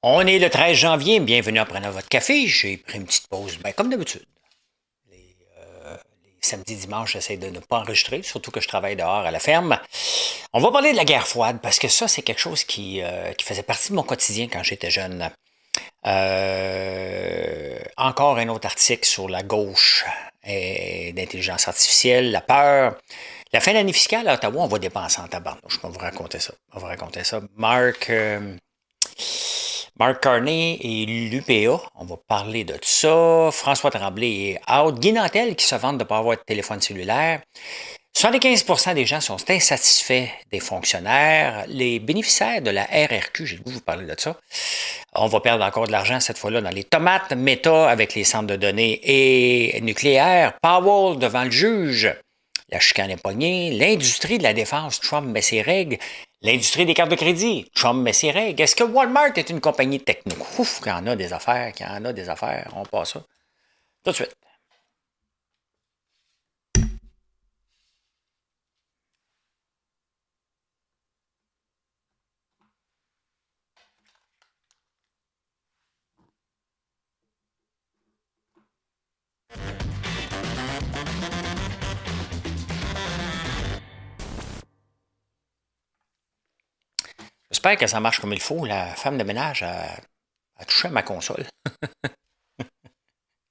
On est le 13 janvier, bienvenue en prenant votre café. J'ai pris une petite pause, comme d'habitude. Les samedis, dimanches, j'essaie de ne pas enregistrer, surtout que je travaille dehors à la ferme. On va parler de la guerre froide, parce que ça, c'est quelque chose qui faisait partie de mon quotidien quand j'étais jeune. Encore un autre article sur la gauche et d'intelligence artificielle, la peur. La fin d'année fiscale à Ottawa, on va dépenser en tabarnouche. On va vous raconter ça. On va vous raconter ça. Mark Carney et l'UPA, on va parler de ça. François Tremblay est out. Guy Nantel qui se vante de ne pas avoir de téléphone cellulaire. 75% des gens sont insatisfaits des fonctionnaires. Les bénéficiaires de la RRQ, j'ai le goût de vous parler de ça. On va perdre encore de l'argent cette fois-là dans les tomates. Meta avec les centres de données et nucléaires. Powell devant le juge. La chicane est pognée. L'industrie de la défense, Trump met ses règles. L'industrie des cartes de crédit, Trump met ses règles. Est-ce que Walmart est une compagnie de techno? Ouf, qu'il y en a des affaires, qu'il y en a des affaires. On passe ça tout de suite. J'espère que ça marche comme il faut. La femme de ménage a touché à ma console.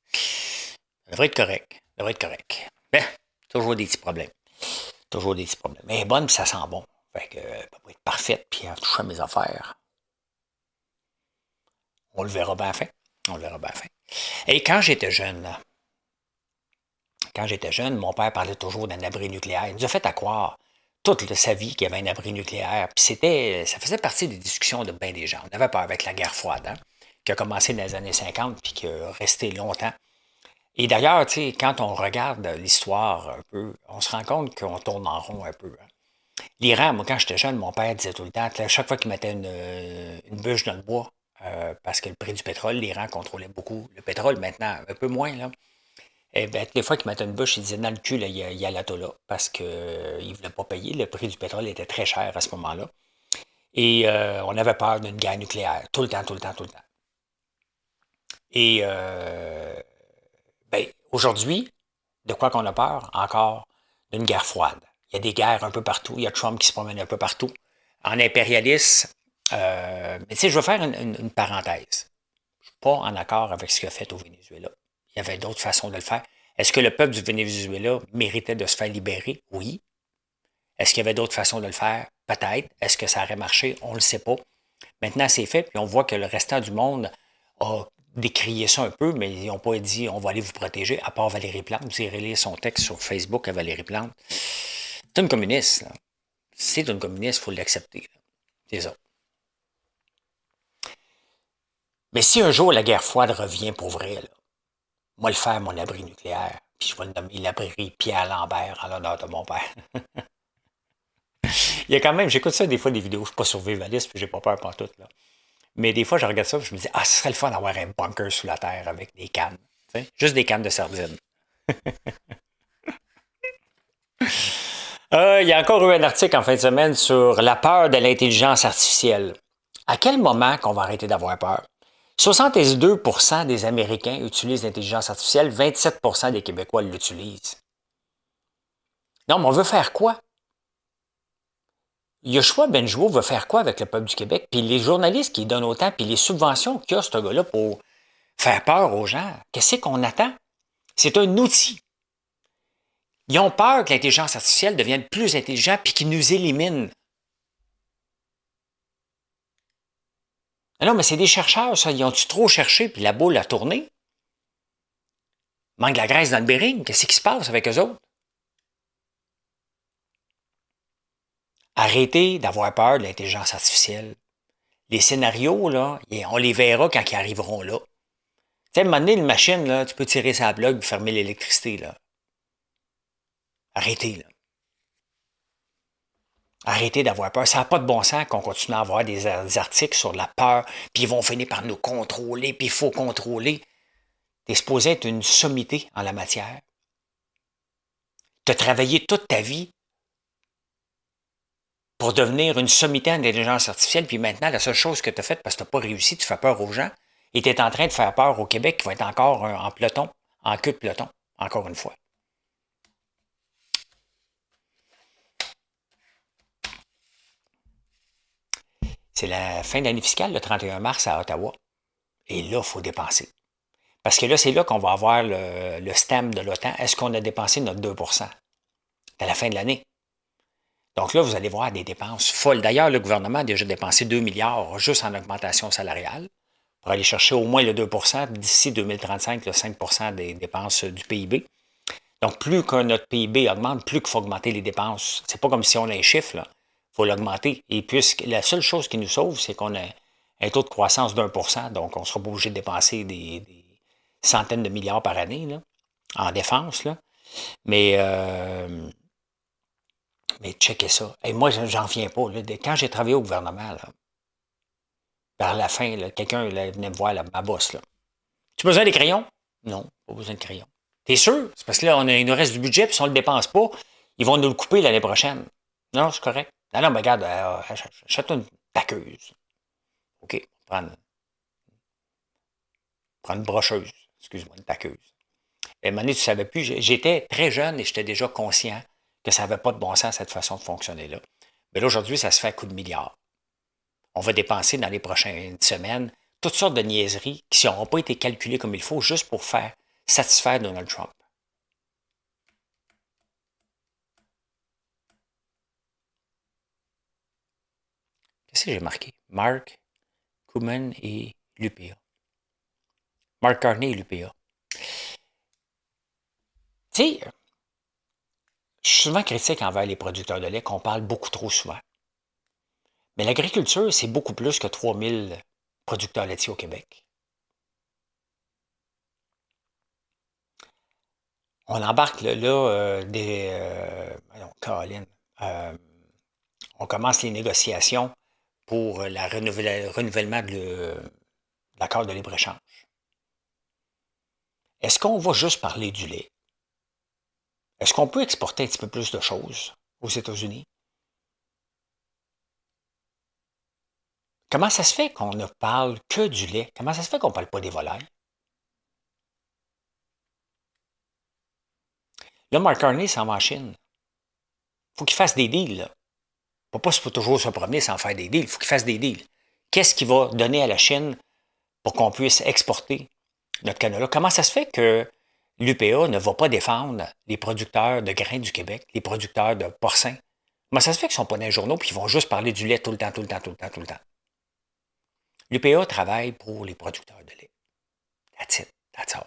Ça devrait être correct. Ça devrait être correct. Ben, toujours des petits problèmes. Toujours des petits problèmes. Elle est bonne, puis ça sent bon. Fait que, elle va être parfaite, puis elle a touché à mes affaires. On le verra bien fin. On le verra bien fin. Et quand j'étais jeune, mon père parlait toujours d'un abri nucléaire. Il nous a fait à croire toute sa vie qu'il y avait un abri nucléaire. Puis ça faisait partie des discussions de bien des gens. On avait peur avec la guerre froide, hein, qui a commencé dans les années 50 puis qui a resté longtemps. Et d'ailleurs, tu sais, quand on regarde l'histoire un peu, on se rend compte qu'on tourne en rond un peu. Hein. L'Iran, moi, quand j'étais jeune, mon père disait tout le temps, à chaque fois qu'il mettait une bûche dans le bois, parce que le prix du pétrole, l'Iran contrôlait beaucoup le pétrole, maintenant un peu moins, là. Et bien, toutes les fois qu'il mettait une bûche, il disait dans le cul, là, il y a l'atola, parce qu'il ne voulait pas payer. Le prix du pétrole était très cher à ce moment-là. Et on avait peur d'une guerre nucléaire, tout le temps, tout le temps, tout le temps. Et ben, aujourd'hui, de quoi qu'on a peur? Encore d'une guerre froide. Il y a des guerres un peu partout. Il y a Trump qui se promène un peu partout. En impérialiste, mais tu sais, je veux faire une parenthèse. Je ne suis pas en accord avec ce qu'il a fait au Venezuela. Il y avait d'autres façons de le faire. Est-ce que le peuple du Venezuela méritait de se faire libérer? Oui. Est-ce qu'il y avait d'autres façons de le faire? Peut-être. Est-ce que ça aurait marché? On ne le sait pas. Maintenant, c'est fait, puis on voit que le restant du monde a décrié ça un peu, mais ils n'ont pas dit on va aller vous protéger, à part Valérie Plante. Vous irez lire son texte sur Facebook à Valérie Plante. C'est une communiste, là. C'est une communiste, il faut l'accepter. C'est ça. Mais si un jour la guerre froide revient pour vrai, là, moi le faire mon abri nucléaire, puis je vais le nommer l'abri Pierre Lambert en l'honneur de mon père. Il y a quand même, j'écoute ça des fois des vidéos, je suis pas survivaliste, puis j'ai pas peur pantoute, là. Mais des fois, je regarde ça et je me dis, ah, ce serait le fun d'avoir un bunker sous la terre avec des cannes. T'sais? Juste des cannes de sardines. Il y a encore eu un article en fin de semaine sur la peur de l'intelligence artificielle. À quel moment qu'on va arrêter d'avoir peur? 62% des Américains utilisent l'intelligence artificielle, 27% des Québécois l'utilisent. Non, mais on veut faire quoi? Yoshua Benjou veut faire quoi avec le peuple du Québec? Puis les journalistes qui donnent autant, puis les subventions qu'il y a, ce gars-là, pour faire peur aux gens. Qu'est-ce qu'on attend? C'est un outil. Ils ont peur que l'intelligence artificielle devienne plus intelligente puis qu'il nous élimine. Non, mais c'est des chercheurs, ça. Ils ont-tu trop cherché puis la boule a tourné? Manque de la graisse dans le béring. Qu'est-ce qui se passe avec eux autres? Arrêtez d'avoir peur de l'intelligence artificielle. Les scénarios, là, on les verra quand ils arriveront là. Tu sais, à un moment donné, une machine, là, tu peux tirer sa plug et fermer l'électricité, là. Arrêtez, là. Arrêtez d'avoir peur. Ça n'a pas de bon sens qu'on continue à avoir des articles sur la peur, puis ils vont finir par nous contrôler, puis il faut contrôler. Tu es supposé être une sommité en la matière. Tu as travaillé toute ta vie pour devenir une sommité en intelligence artificielle, puis maintenant, la seule chose que tu as faite parce que tu n'as pas réussi, tu fais peur aux gens, et tu es en train de faire peur au Québec qui va être encore en peloton, en queue de peloton, encore une fois. C'est la fin d'année fiscale, le 31 mars à Ottawa. Et là, il faut dépenser. Parce que là, c'est là qu'on va avoir le stamp de l'OTAN. Est-ce qu'on a dépensé notre 2 à la fin de l'année? Donc là, vous allez voir des dépenses folles. D'ailleurs, le gouvernement a déjà dépensé 2 milliards juste en augmentation salariale pour aller chercher au moins le 2 d'ici 2035, le 5 des dépenses du PIB. Donc, plus que notre PIB augmente, plus qu'il faut augmenter les dépenses. C'est pas comme si on a un chiffre, là. Il faut l'augmenter. Et puisque la seule chose qui nous sauve, c'est qu'on a un taux de croissance d'1 donc on ne sera pas obligé de dépenser des centaines de milliards par année là, en défense. Là. Mais checkez ça. Et moi, j'en viens pas. Là. Quand j'ai travaillé au gouvernement, là, vers la fin, quelqu'un venait me voir, là, ma boss. Là. Tu as besoin des crayons? Non, pas besoin de crayons. T'es sûr? C'est parce que là, il nous reste du budget, puis si on ne le dépense pas, ils vont nous le couper l'année prochaine. Non, c'est correct. Non, non, mais regarde, achète une taqueuse. OK, prends une brocheuse. Excuse-moi, une taqueuse. Et à un moment donné, tu ne savais plus. J'étais très jeune et j'étais déjà conscient que ça n'avait pas de bon sens, cette façon de fonctionner-là. Mais là, aujourd'hui, ça se fait à coup de milliards. On va dépenser dans les prochaines semaines toutes sortes de niaiseries qui n'auront pas été calculées comme il faut juste pour faire satisfaire Donald Trump. Qu'est-ce que j'ai marqué? Mark, Kuman et l'UPA. Mark Carney et l'UPA. Tu sais, je suis souvent critique envers les producteurs de lait qu'on parle beaucoup trop souvent. Mais l'agriculture, c'est beaucoup plus que 3000 producteurs laitiers au Québec. On embarque là, Caroline, on commence les négociations pour le renouvellement de l'accord de libre-échange. Est-ce qu'on va juste parler du lait? Est-ce qu'on peut exporter un petit peu plus de choses aux États-Unis? Comment ça se fait qu'on ne parle que du lait? Comment ça se fait qu'on ne parle pas des volailles? Là, Mark Carney s'en va en Chine. Il faut qu'il fasse des deals. Là. Il ne faut pas toujours se promener sans faire des deals. Il faut qu'il fasse des deals. Qu'est-ce qu'il va donner à la Chine pour qu'on puisse exporter notre canola? Comment ça se fait que l'UPA ne va pas défendre les producteurs de grains du Québec, les producteurs de porcins? Comment ça se fait qu'ils ne sont pas dans les journaux et qu'ils vont juste parler du lait tout le temps, tout le temps, tout le temps, tout le temps? L'UPA travaille pour les producteurs de lait. That's it. That's all.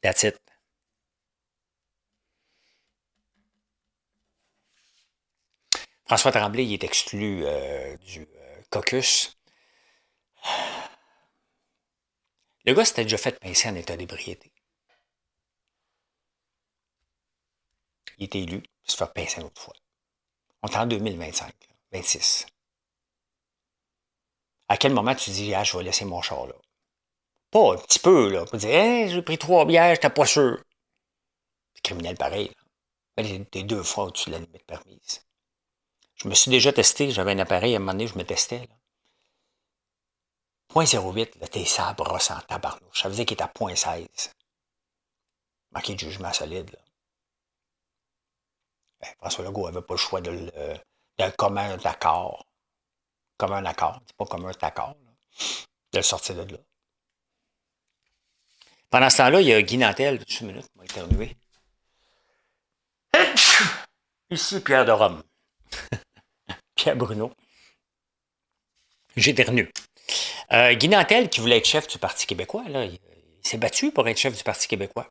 That's it. François Tremblay, il est exclu du caucus. Le gars s'était déjà fait pincer en état d'ébriété. Il était élu, il se fait pincer une autre fois. On est en 2025, 26. À quel moment tu dis, ah, je vais laisser mon char là? Pas un petit peu, là. Pas dire, hey, j'ai pris 3 bières, j'étais pas sûr. C'est criminel pareil, là. Mais t'es 2 fois au-dessus de la limite permise. Je me suis déjà testé, j'avais un appareil, à un moment donné, je me testais, là. 0.08, là, t'es ça brosse en tabarnouche. Ça veut dire qu'il est à 0.16. Manqué de jugement solide, là. Ben, François Legault n'avait pas le choix d'un commun accord. Comme un accord, c'est pas comme un accord, là, de le sortir de là. Pendant ce temps-là, il y a Guy Nantel, juste une minute, il m'a éternué. Ici, Pierre de Rome. Pierre Bruno. J'éternue. Guy Nantel, qui voulait être chef du Parti québécois, là, il s'est battu pour être chef du Parti québécois.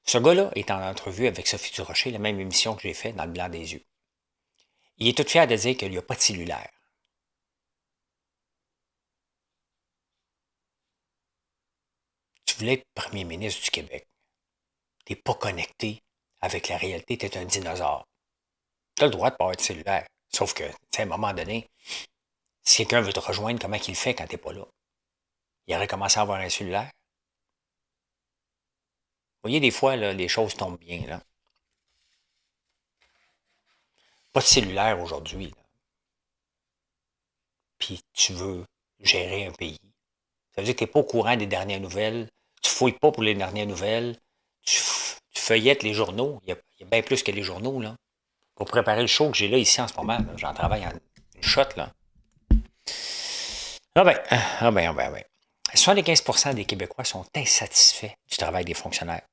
Ce gars-là est en entrevue avec Sophie Durocher, la même émission que j'ai faite dans le blanc des yeux. Il est tout fier de dire qu'il n'y a pas de cellulaire. Tu voulais être premier ministre du Québec. Tu n'es pas connecté avec la réalité, tu es un dinosaure. Tu as le droit de pas avoir de cellulaire. Sauf que, à un moment donné, si quelqu'un veut te rejoindre, comment il fait quand tu n'es pas là? Il aurait commencé à avoir un cellulaire. Vous voyez, des fois, là, les choses tombent bien. Là. Pas de cellulaire aujourd'hui. Là. Puis tu veux gérer un pays. Ça veut dire que tu n'es pas au courant des dernières nouvelles. Tu ne fouilles pas pour les dernières nouvelles. Tu feuillettes les journaux. Il y a bien plus que les journaux. Là. Pour préparer le show que j'ai là ici en ce moment, j'en travaille en une shot. Là. Ah ben. 75% des Québécois sont insatisfaits du travail des fonctionnaires.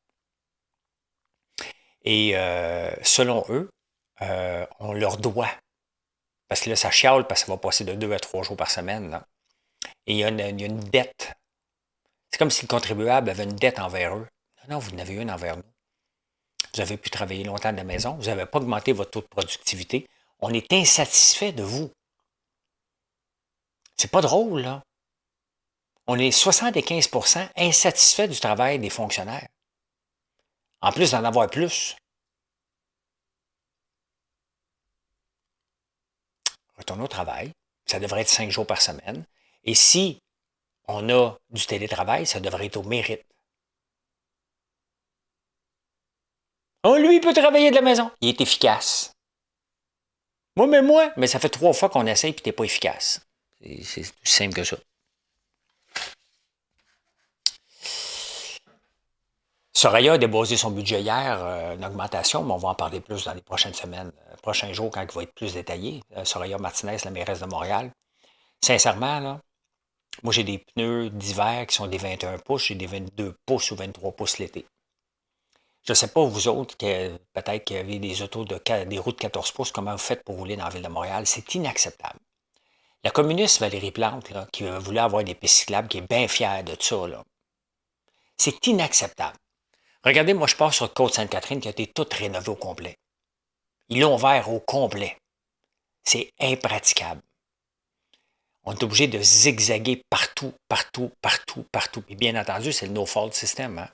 Et selon eux, on leur doit. Parce que là, ça chiale parce que ça va passer de 2 à 3 jours par semaine. Là. Et il y a une dette. C'est comme si le contribuable avait une dette envers eux. Non, vous en avez une envers nous. Vous avez pu travailler longtemps de la maison. Vous n'avez pas augmenté votre taux de productivité. On est insatisfait de vous. C'est pas drôle, là. On est 75% insatisfait du travail des fonctionnaires. En plus d'en avoir plus. Retourner au travail. Ça devrait être 5 jours par semaine. Et si on a du télétravail, ça devrait être au mérite. Oh, lui, il peut travailler de la maison. Il est efficace. Moi, mais ça fait 3 fois qu'on essaye et tu n'es pas efficace. C'est aussi simple que ça. Soraya a déposé son budget hier, une augmentation, mais on va en parler plus dans les prochaines semaines, prochains jours, quand il va être plus détaillé. Soraya Martinez, la mairesse de Montréal. Sincèrement, là, moi, j'ai des pneus d'hiver qui sont des 21 pouces, j'ai des 22 pouces ou 23 pouces l'été. Je ne sais pas, vous autres, peut-être qu'il y avait des autos des roues de 14 pouces, comment vous faites pour rouler dans la ville de Montréal? C'est inacceptable. La communiste Valérie Plante, là, qui voulait avoir des pistes cyclables, qui est bien fière de ça, là, c'est inacceptable. Regardez, moi, je passe sur Côte-Sainte-Catherine qui a été toute rénovée au complet. Ils l'ont ouvert au complet. C'est impraticable. On est obligé de zigzaguer partout. Et bien entendu, c'est le no-fault system. Hein?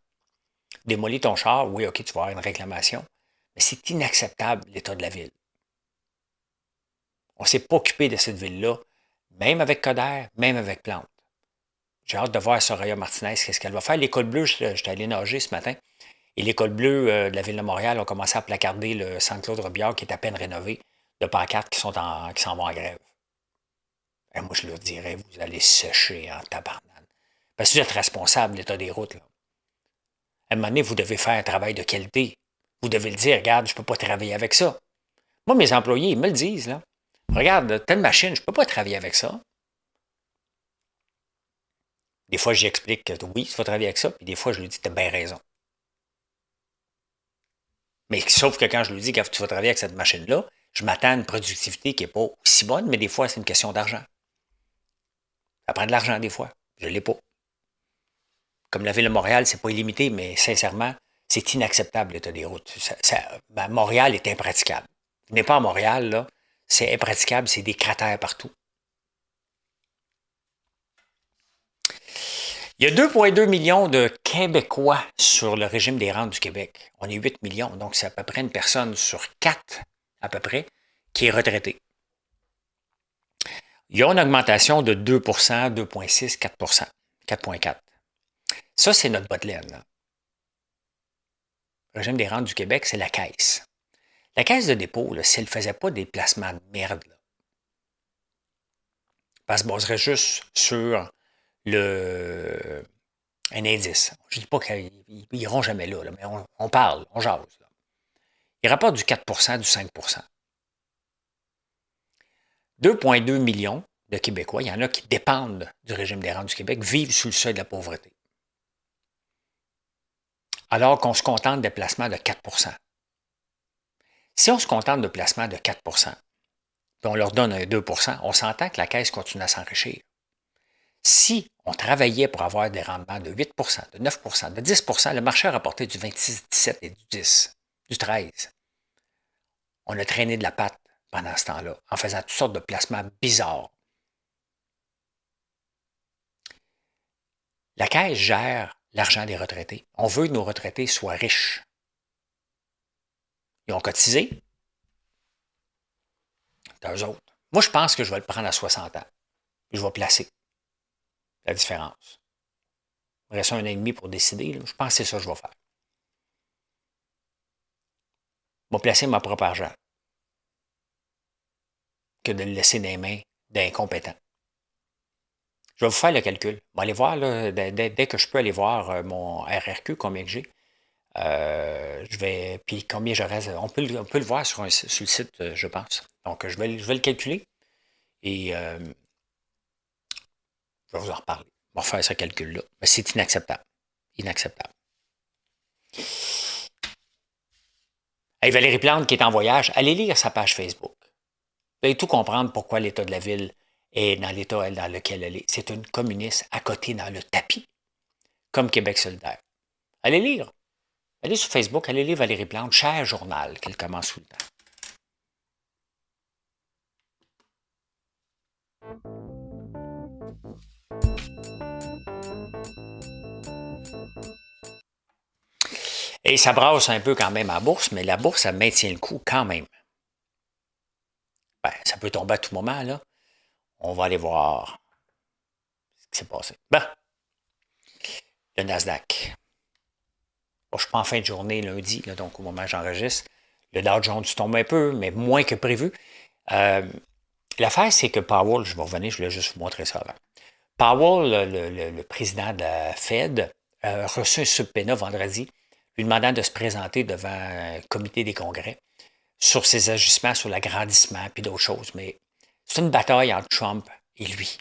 Démolir ton char, oui, OK, tu vas avoir une réclamation. Mais c'est inacceptable, l'état de la ville. On ne s'est pas occupé de cette ville-là, même avec Coderre, même avec Plante. J'ai hâte de voir Soraya Martinez, qu'est-ce qu'elle va faire. L'école bleue, j'étais allé nager ce matin. Et l'école bleue de la ville de Montréal a commencé à placarder le Saint-Claude-Robillard qui est à peine rénové de pancartes qui s'en vont en grève. Et moi, je leur dirais, vous allez sécher en tabarnane. Parce que vous êtes responsable de l'état des routes. Là. À un moment donné, vous devez faire un travail de qualité. Vous devez le dire, regarde, je ne peux pas travailler avec ça. Moi, mes employés, ils me le disent. Là. Regarde, telle machine, je ne peux pas travailler avec ça. Des fois, j'explique que oui, tu vas travailler avec ça, puis des fois, je lui dis, tu as bien raison. Mais sauf que quand je lui dis que tu vas travailler avec cette machine-là, je m'attends à une productivité qui n'est pas aussi bonne, mais des fois, c'est une question d'argent. Ça prend de l'argent des fois. Je ne l'ai pas. Comme la ville de Montréal, c'est pas illimité, mais sincèrement, c'est inacceptable l'état des routes. Montréal est impraticable. Vous n'êtes pas à Montréal, là, c'est impraticable, c'est des cratères partout. Il y a 2,2 millions de Québécois sur le régime des rentes du Québec. On est 8 millions, donc c'est à peu près une personne sur 4, à peu près, qui est retraitée. Il y a une augmentation de 2 2,6 4 4,4 Ça, c'est notre bas de laine. Là. Le régime des rentes du Québec, c'est la Caisse. La Caisse de dépôt, là, si elle ne faisait pas des placements de merde, là, elle se baserait juste sur un indice. Je ne dis pas qu'ils n'iront jamais là, mais on parle, on jase. Là. Ils rapportent du 4 du 5 2,2 millions de Québécois, il y en a qui dépendent du régime des rentes du Québec, vivent sous le seuil de la pauvreté. Alors qu'on se contente de placements de 4 Si on se contente de placements de 4 puis on leur donne un 2 on s'entend que la Caisse continue à s'enrichir. Si on travaillait pour avoir des rendements de 8 de 9 de 10 le marché a rapporté du 26, 17 et du 10, du 13. On a traîné de la patte pendant ce temps-là, en faisant toutes sortes de placements bizarres. La Caisse gère l'argent des retraités. On veut que nos retraités soient riches. Ils ont cotisé. à eux autres. Moi, je pense que je vais le prendre à 60 ans. Puis je vais placer la différence. Il me reste 1 an et demi pour décider. Là. Je pense que c'est ça que je vais faire. Je vais placer ma propre argent que de le laisser dans les mains d'incompétents. Je vais vous faire le calcul. Je vais aller voir, là, dès que je peux aller voir mon RRQ, combien que j'ai. Je vais. Puis combien je reste. On peut le voir sur le site, je pense. Donc, je vais le calculer et je vais vous en reparler. On va faire ce calcul-là. Mais c'est inacceptable. Inacceptable. Hey, Valérie Plante qui est en voyage, allez lire sa page Facebook. Vous allez tout comprendre pourquoi l'état de la ville est dans l'état dans lequel elle est. C'est une communiste à côté dans le tapis, comme Québec solidaire. Allez lire. Allez sur Facebook, allez lire Valérie Plante, cher journal, qu'elle commence tout le temps. Et ça brasse un peu quand même à la bourse, mais la bourse, elle maintient le coup quand même. Ben, ça peut tomber à tout moment, là. On va aller voir ce qui s'est passé. Bon, le Nasdaq. Bon, je suis pas en fin de journée lundi, là, donc au moment où j'enregistre. Le Dow Jones tombe un peu, mais moins que prévu. L'affaire, c'est que Powell, je vais revenir, je voulais juste vous montrer ça avant. Powell, le président de la Fed, a reçu un subpoena vendredi, lui demandant de se présenter devant un comité des congrès sur ses ajustements, sur l'agrandissement, puis d'autres choses. Mais c'est une bataille entre Trump et lui.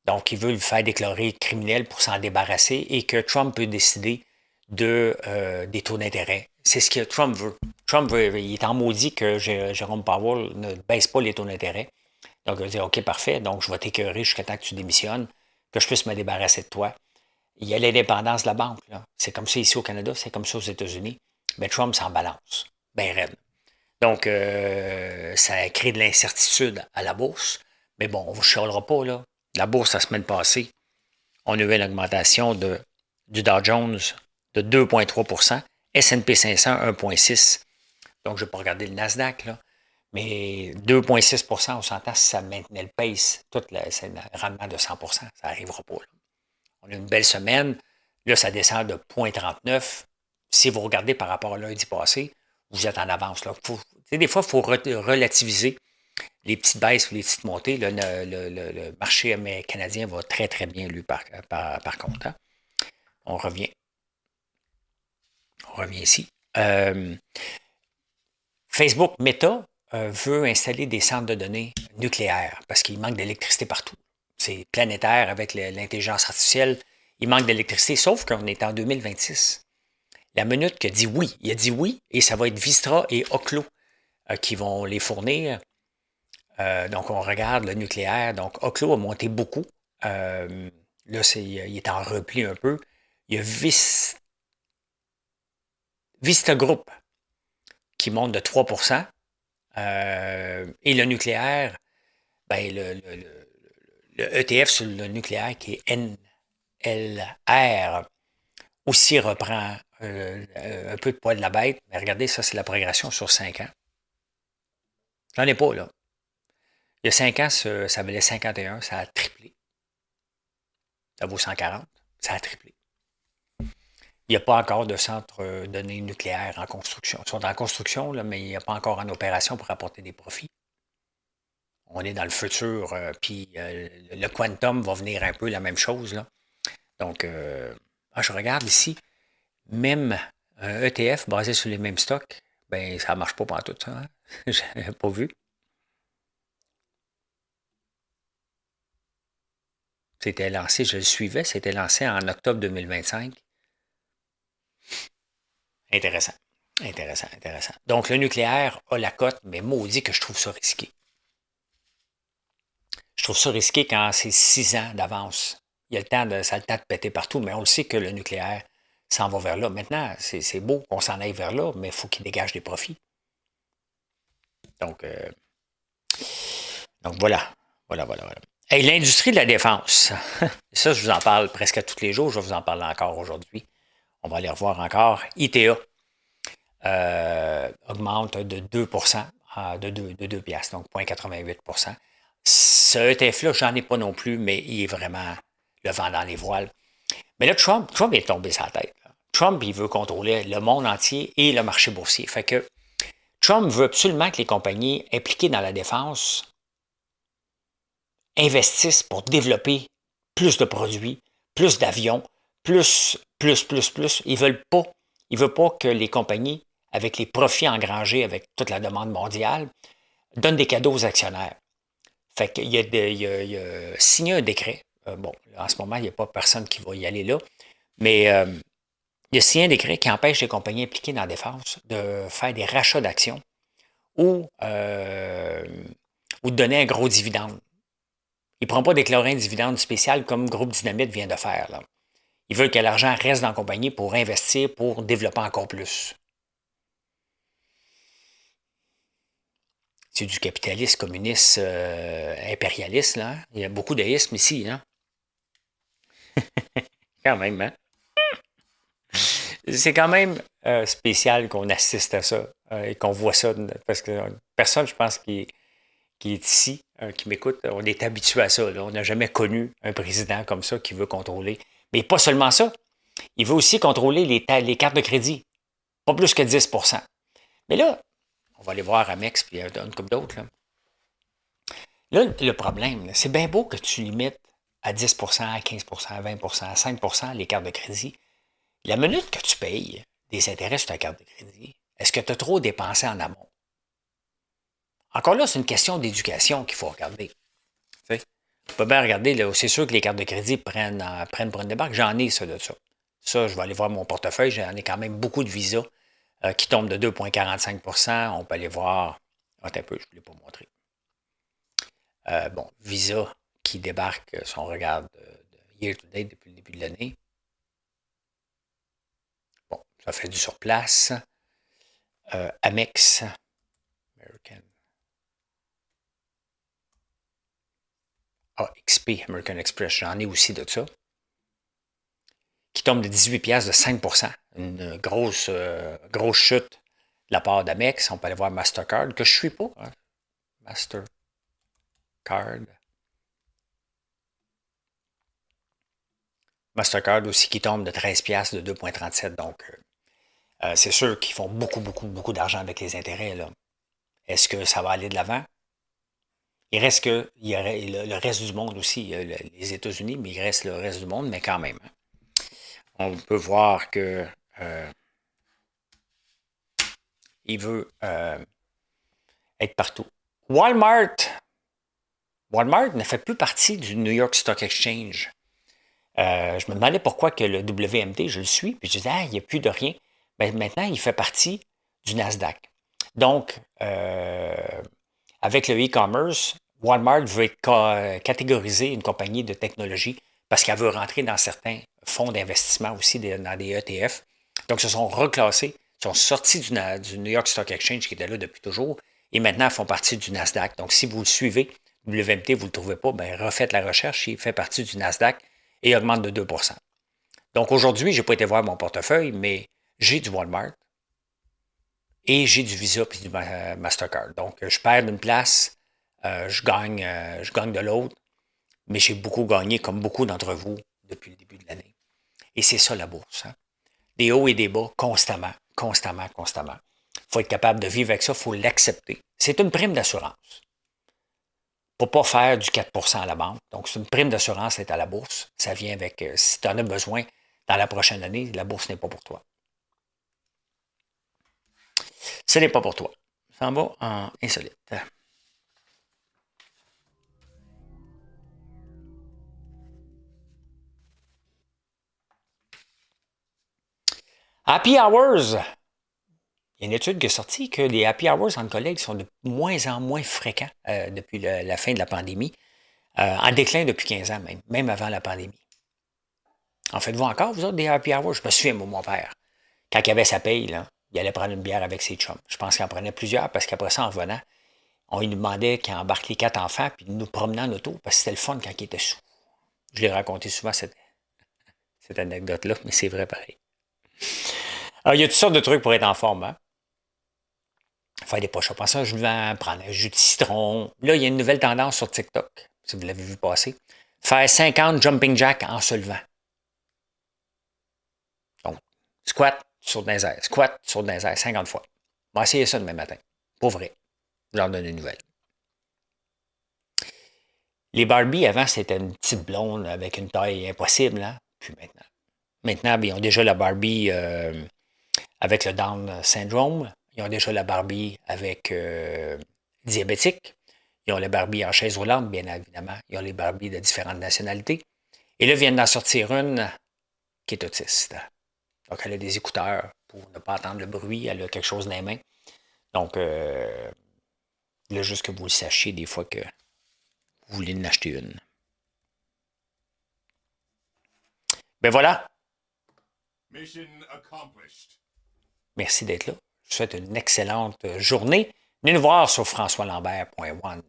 Donc, il veut le faire déclarer criminel pour s'en débarrasser et que Trump peut décider des taux d'intérêt. C'est ce que Trump veut. Trump veut, il est en maudit que Jérôme Powell ne baisse pas les taux d'intérêt. Donc, il va dire, OK, parfait, donc je vais t'écœurer jusqu'à temps que tu démissionnes, que je puisse me débarrasser de toi. Il y a l'indépendance de la banque. C'est comme ça ici au Canada, c'est comme ça aux États-Unis. Mais Trump s'en balance. Ben raide. Donc, ça crée de l'incertitude à la bourse. Mais bon, on ne vous chialera pas, là. La bourse, la semaine passée, on a eu une augmentation du Dow Jones de 2,3 S&P 500, 1,6 Donc, je ne vais pas regarder le Nasdaq, là. Mais 2,6 on s'entend si ça maintenait le pace. C'est un rendement de 100 ça n'arrivera pas. Là. On a une belle semaine. Là, ça descend de 0,39. Si vous regardez par rapport à lundi passé, vous êtes en avance. Là. Des fois, il faut relativiser les petites baisses ou les petites montées. Le marché canadien va très, très bien, lui, par contre. Hein. On revient. On revient ici. Facebook Meta veut installer des centres de données nucléaires parce qu'il manque d'électricité partout. C'est planétaire avec l'intelligence artificielle. Il manque d'électricité, sauf qu'on est en 2026. La minute qu'il dit oui, il a dit oui, et ça va être Vistra et Oklo qui vont les fournir. Donc, on regarde le nucléaire. Donc, Oklo a monté beaucoup. Là, il est en repli un peu. Il y a Vista Group qui monte de 3 et le nucléaire, ben, le ETF sur le nucléaire qui est NLR aussi reprend un peu de poids de la bête. Mais regardez, ça, c'est la progression sur 5 ans. J'en ai pas, là. Il y a 5 ans, ça valait 51, ça a triplé. Ça vaut 140, ça a triplé. Il n'y a pas encore de centre de données nucléaires en construction. Ils sont en construction, là, mais il n'y a pas encore en opération pour apporter des profits. On est dans le futur, puis le quantum va venir un peu la même chose. Là. Donc, je regarde ici, même un ETF basé sur les mêmes stocks, ben ça ne marche pas pendant tout ça. Hein? Je n'avais pas vu. C'était lancé, je le suivais, c'était lancé en octobre 2025. Intéressant. Intéressant, intéressant. Donc, le nucléaire a la cote, mais maudit que je trouve ça risqué. Je trouve ça risqué quand c'est 6 ans d'avance. Ça a le temps de péter partout, mais on le sait que le nucléaire s'en va vers là. Maintenant, c'est beau qu'on s'en aille vers là, mais il faut qu'il dégage des profits. Donc voilà. Voilà. Et l'industrie de la défense. Ça, je vous en parle presque à tous les jours. Je vais vous en parler encore aujourd'hui. On va aller revoir encore. ITA augmente de 2 de 2 piastres, donc 0,88%. Ce ETF-là, j'en ai pas non plus, mais il est vraiment le vent dans les voiles. Mais là, Trump est tombé sa tête. Là. Trump, il veut contrôler le monde entier et le marché boursier. Fait que Trump veut absolument que les compagnies impliquées dans la défense investissent pour développer plus de produits, plus d'avions, plus. Ils veulent pas que les compagnies, avec les profits engrangés avec toute la demande mondiale, donnent des cadeaux aux actionnaires. Fait qu'il il a signé un décret. Bon, en ce moment, il n'y a pas personne qui va y aller là, mais il a signé un décret qui empêche les compagnies impliquées dans la défense de faire des rachats d'actions ou de donner un gros dividende. Il ne pourront pas déclarer un dividende spécial comme Groupe Dynamite vient de faire. Là. Ils veulent que l'argent reste dans la compagnie pour investir, pour développer encore plus. C'est du capitalisme communiste impérialiste. Là. Il y a beaucoup d'isme ici. Hein? Quand même, hein? C'est quand même spécial qu'on assiste à ça et qu'on voit ça. Parce que personne, je pense, qui est ici, qui m'écoute, on est habitué à ça. Là. On n'a jamais connu un président comme ça qui veut contrôler. Mais pas seulement ça. Il veut aussi contrôler les cartes de crédit. Pas plus que 10%. Mais là, on va aller voir Amex puis une couple d'autres. Là, le problème, c'est bien beau que tu limites à 10%, à 15%, à 20%, à 5% les cartes de crédit. La minute que tu payes des intérêts sur ta carte de crédit, est-ce que tu as trop dépensé en amont? Encore là, c'est une question d'éducation qu'il faut regarder. Tu peux bien regarder, là, c'est sûr que les cartes de crédit prennent pour une débarque. J'en ai ça de ça. Ça, je vais aller voir mon portefeuille. J'en ai quand même beaucoup de Visa qui tombent de 2,45%. On peut aller voir. Attends un peu, je ne vous l'ai pas montré. Bon, Visa qui débarque, si on regarde de year to date depuis le début de l'année. Bon, ça fait du surplace. Amex, American. XP, American Express, j'en ai aussi de ça. Qui tombe de 18 piastres de 5%. Une grosse chute de la part d'Amex. On peut aller voir Mastercard, que je ne suis pas. Hein. Mastercard. Mastercard aussi qui tombe de 13 piastres de 2,37. Donc, c'est sûr qu'ils font beaucoup d'argent avec les intérêts. Là. Est-ce que ça va aller de l'avant? Il reste que il y aurait le reste du monde aussi. Les États-Unis, mais il reste le reste du monde, mais quand même. Hein. On peut voir que il veut être partout. Walmart ne fait plus partie du New York Stock Exchange. Je me demandais pourquoi que le WMD, je le suis, puis je disais, il n'y a plus de rien. Ben, maintenant, il fait partie du Nasdaq. Donc, avec le e-commerce, Walmart veut être catégorisé une compagnie de technologie parce qu'elle veut rentrer dans certains fonds d'investissement aussi, dans des ETF. Donc, ils se sont reclassés, ils sont sortis du New York Stock Exchange qui était là depuis toujours et maintenant, ils font partie du Nasdaq. Donc, si vous le suivez, WMT, vous ne le trouvez pas, bien, refaites la recherche, il fait partie du Nasdaq et augmente de 2%. Donc, aujourd'hui, je n'ai pas été voir mon portefeuille, mais j'ai du Walmart et j'ai du Visa et du Mastercard. Donc, je perds d'une place, je gagne de l'autre, mais j'ai beaucoup gagné, comme beaucoup d'entre vous, depuis le début de l'année. Et c'est ça la bourse. Hein? Des hauts et des bas, constamment. Il faut être capable de vivre avec ça, il faut l'accepter. C'est une prime d'assurance. Pour ne pas faire du 4% à la banque. Donc, c'est une prime d'assurance d'être à la bourse. Ça vient avec, si tu en as besoin dans la prochaine année, la bourse n'est pas pour toi. Ce n'est pas pour toi. Ça en va en insolite. Happy Hours. Il y a une étude qui est sortie que les Happy Hours entre collègues sont de moins en moins fréquents depuis la fin de la pandémie. En déclin depuis 15 ans même avant la pandémie. En faites-vous encore, vous autres, des Happy Hours? Je me souviens, mon père, quand il avait sa paye, là, il allait prendre une bière avec ses chums. Je pense qu'il en prenait plusieurs parce qu'après ça, en revenant, on lui demandait qu'il embarque les 4 enfants puis nous promenait en auto parce que c'était le fun quand il était sous. Je l'ai raconté souvent cette anecdote-là, mais c'est vrai pareil. Alors, il y a toutes sortes de trucs pour être en forme. Hein? faire des push-ups en se levant, prendre un jus de citron. Là, il y a une nouvelle tendance sur TikTok, si vous l'avez vu passer. Faire 50 jumping jacks en se levant. Donc, squat sur des airs, squat sur des airs, 50 fois. On va essayer ça demain matin. Pour vrai. Je leur donne une nouvelle. Les Barbie, avant, c'était une petite blonde avec une taille impossible. Hein? Puis maintenant, ils ont déjà la Barbie avec le Down syndrome. Ils ont déjà la Barbie avec diabétique. Ils ont la Barbie en chaise roulante, bien évidemment. Ils ont les Barbie de différentes nationalités. Et là, viennent d'en sortir une qui est autiste. Donc, elle a des écouteurs pour ne pas entendre le bruit. Elle a quelque chose dans les mains. Donc, là, juste que vous le sachiez des fois que vous voulez en acheter une. Ben voilà. Merci d'être là. Je vous souhaite une excellente journée. Venez nous voir sur françoislambert.one